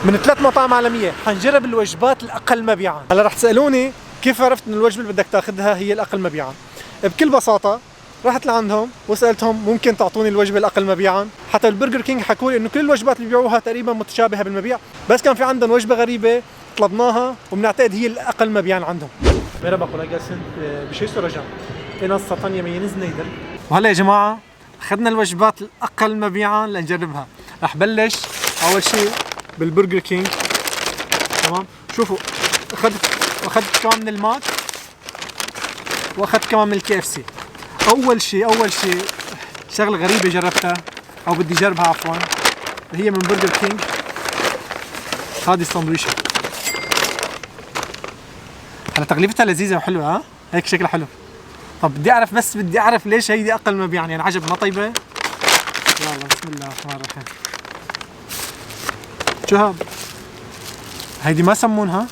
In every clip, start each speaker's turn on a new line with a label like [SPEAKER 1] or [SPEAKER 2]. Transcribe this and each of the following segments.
[SPEAKER 1] من 3 مطاعم عالمية حنجرب الوجبات الأقل مبيعاً. هلا رح تسألوني كيف عرفت إن الوجبة اللي بدك تاخذها هي الأقل مبيعاً؟ بكل بساطة رحت لعندهم وسألتهم ممكن تعطوني الوجبة الأقل مبيعاً؟ حتى البرجر كينج حكوا لي إنه كل الوجبات اللي بيبيعوها تقريباً متشابهة بالمبيع، بس كان في عندهم وجبة غريبة طلبناها وبنعتقد هي الأقل مبيعاً عندهم. Merhaba, kolay gelsin. Bir şey soracağım. En az satan yemeğiniz nedir? وهلا يا جماعة أخذنا الوجبات الأقل مبيعاً لنجربها. رح بلش أول شيء بالبرجر كينج. تمام، شوفوا أخذت كمان من الماك وأخذت كمان من الكي اف سي. أول شيء شغلة غريبة جربتها أو بدي جربها عفواً، هي من برجر كينج. هذه الساندويشة هلا تغليفتها لذيذة وحلوة، ها؟ هيك شكلها حلو. طب بدي أعرف ليش هيدي أقل مبيعاً، يعني عجب ما طيبة؟ يلا بسم الله الرحمن الرحيم. شو هاد؟ هيدي ما سمونها؟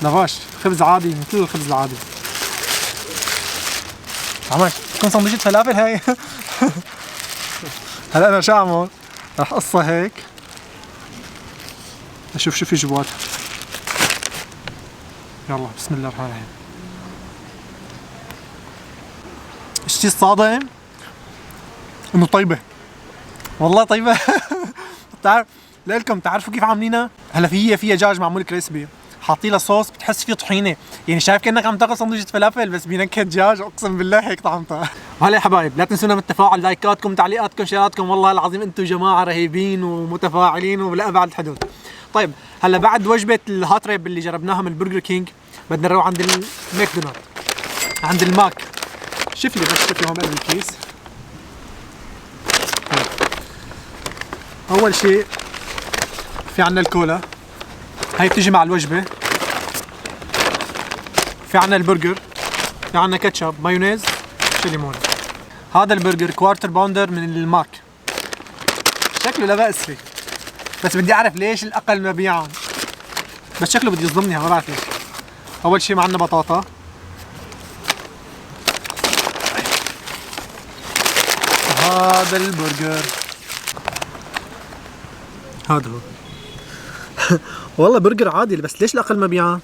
[SPEAKER 1] لافاش خبز عادي مثل الخبز العادي. عماش تكون سندويشة فلافل هاي. هلا أنا شو أعمل؟ رح قصها هيك أشوف شو في جواتها. يلا بسم الله الرحمن الرحيم. الشي الصادم انه طيبة، والله طيبة. بتعرف لكم تعرفوا كيف عاملينها؟ هلا فيها دجاج معمول كريسبي، حاطين لها صوص بتحس فيه طحينة، يعني شايف كأنك عم تاكل سندويشة فلافل بس بنكهة دجاج، اقسم بالله هيك طعمتها. وهلا يا حبايب لا تنسونا بالتفاعل، لايكاتكم، تعليقاتكم، شيراتكم، والله العظيم انتم جماعة رهيبين ومتفاعلين ولأبعد الحدود. طيب هلا بعد وجبة الهات ريب اللي جربناها من البرجر كينج بدنا نروح عند الماكدونالد، عند الماك. شوف لي هون بقلب الكيس. اول شيء في عنا الكولا، هاي بتيجي مع الوجبة. في عنا البرجر، في عنا كاتشب، مايونيز، شي ليمون. هذا البرجر كوارتر باوندر من الماك، شكله لا بأس فيه، بس بدي اعرف ليش الاقل مبيعا، بس شكله بده يصدمني، ما بعرف ليش. اول شيء معنا بطاطا، هذا البرجر هذا هو. والله برجر عادي بس ليش الاقل مبيعا؟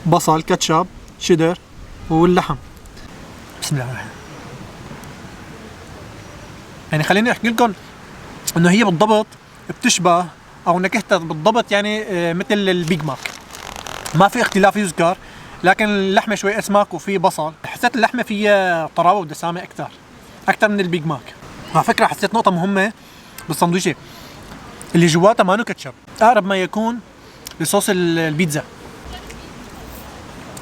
[SPEAKER 1] بصل، كاتشب، شيدر واللحم. بسم الله الرحمن الرحيم. يعني خليني احكي لكم انه هي بالضبط بتشبه او نكهتها بالضبط يعني مثل البيج ماك، ما في اختلاف يذكر، لكن اللحمه شوي اسمك وفي بصل. حسيت اللحمه فيها طراوه ودسامه اكثر من البيج ماك. على فكره حسيت نقطه مهمه بالسندويشه اللي جواتها مانو كاتشب، اقرب ما يكون لصوص البيتزا،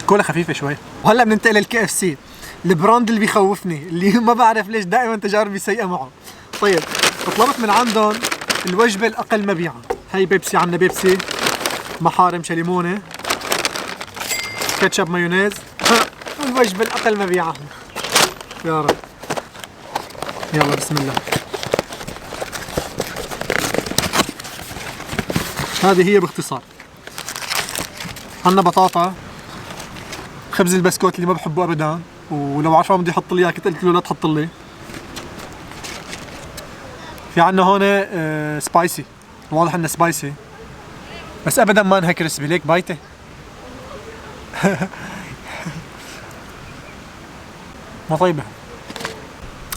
[SPEAKER 1] كولا خفيفه شوي. وهلا بننتقل للكي اف سي، البراند اللي بيخوفني، اللي ما بعرف ليش دائما تجاربي سيئه معه. طيب طلبت من عندهم الوجبه الاقل مبيعا، هي بيبسي، عندنا بيبسي، محارم، شليمونه، كاتشب، مايونيز. الوجبه الاقل مبيعا يا رب. يلا بسم الله. هذه هي باختصار. عندنا بطاطا، خبز البسكوت اللي ما بحبه ابدا، ولو عارفه بدي احط لي اياه كنت قلت له لا تحط لي. في عندنا هون سبايسي، واضح انه سبايسي بس ابدا ما انها كريسبي، ليك بايته. ما طيبه.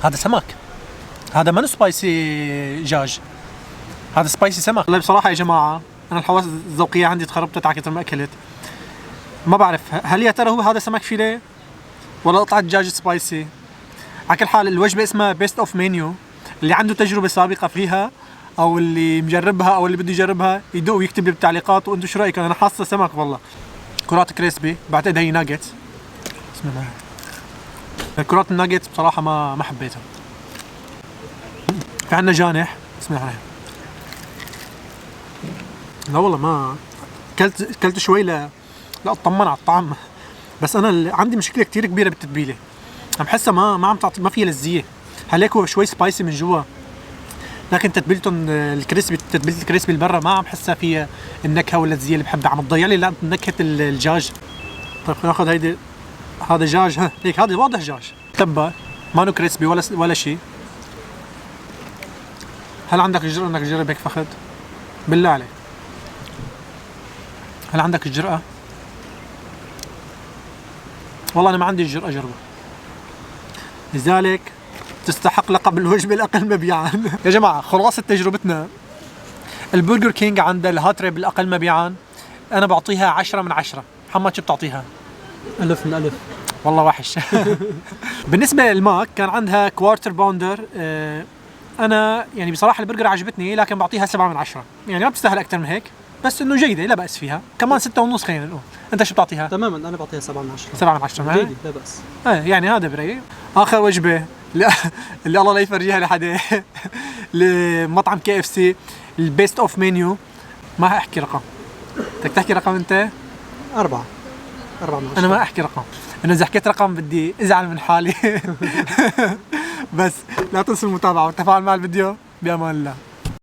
[SPEAKER 1] هذا سمك، هذا منو سبايسي دجاج، هذا سبايسي سمك. والله بصراحه يا جماعه انا الحواس الذوقيه عندي تخربطت على كثر ما اكلت. ما بعرف هل يا ترى هو هذا سمك فيليه ولا قطعه دجاج سبايسي. على كل حال الوجبه اسمها بيست اوف منيو، اللي عنده تجربه سابقه فيها او اللي مجربها او اللي بده يجربها يدوق ويكتب لي بالتعليقات. وانتم شو رايكم؟ انا حاسه سمك والله. كرات كريسبي، بعتقد هي ناجت. بسم الله. الكرات الناجت بصراحه ما حبيتها. في عندنا جانح، بسم الله الرحمن الرحيم. لا والله ما كلت شوي لا اطمن على الطعم، بس انا عندي مشكله كثير كبيره بالتتبيله، عم بحسها ما عم تعطي، ما فيها لذيه. هليك هو شوي سبايسي من جوا، لكن تتبيلتهم تتبيله الكريسبي اللي برا ما عم حسها فيها النكهه واللذيه اللي بحبها، عم تضيع لي نكهه الدجاج. طيب خلينا ناخذ هيدي، هذا دجاج، ها هيك هذا واضح دجاج تبا، مانو كريسبي ولا شيء. هل عندك الجرأة انك تجرب هيك فخد؟ بالله عليك هل عندك الجرأة؟ والله انا ما عندي الجرأة اجربه، لذلك تستحق لقب الوجبة الأقل مبيعاً. يا جماعة خلاصة تجربتنا، البرجر كينج عنده الهات ريب الأقل مبيعاً، أنا بعطيها 10 من 10. محمد شو بتعطيها؟
[SPEAKER 2] 1000 من 1000.
[SPEAKER 1] والله وحش. بالنسبة للماك كان عندها كوارتر باوندر، أنا يعني بصراحة البرجر عجبتني لكن بعطيها 7 من 10، يعني ما بتستاهل أكثر من هيك، بس إنه جيدة لا بأس فيها، كمان 6.5 خلينا نقول. أنت شو بتعطيها؟
[SPEAKER 2] تماما انا بعطيها 7 من 10.
[SPEAKER 1] 7 من 10
[SPEAKER 2] جيدة لا باس.
[SPEAKER 1] يعني هذا برأيي. آخر وجبة اللي الله لا يفرجيها لحدا، لمطعم KFC البيست اوف منيو. ما احكي رقم، بدك تحكي رقم انت؟
[SPEAKER 2] 4 من 10.
[SPEAKER 1] انا ما احكي رقم، انا اذا حكيت رقم بدي ازعل من حالي. بس لا تنسوا المتابعة والتفاعل مع الفيديو. بأمان الله.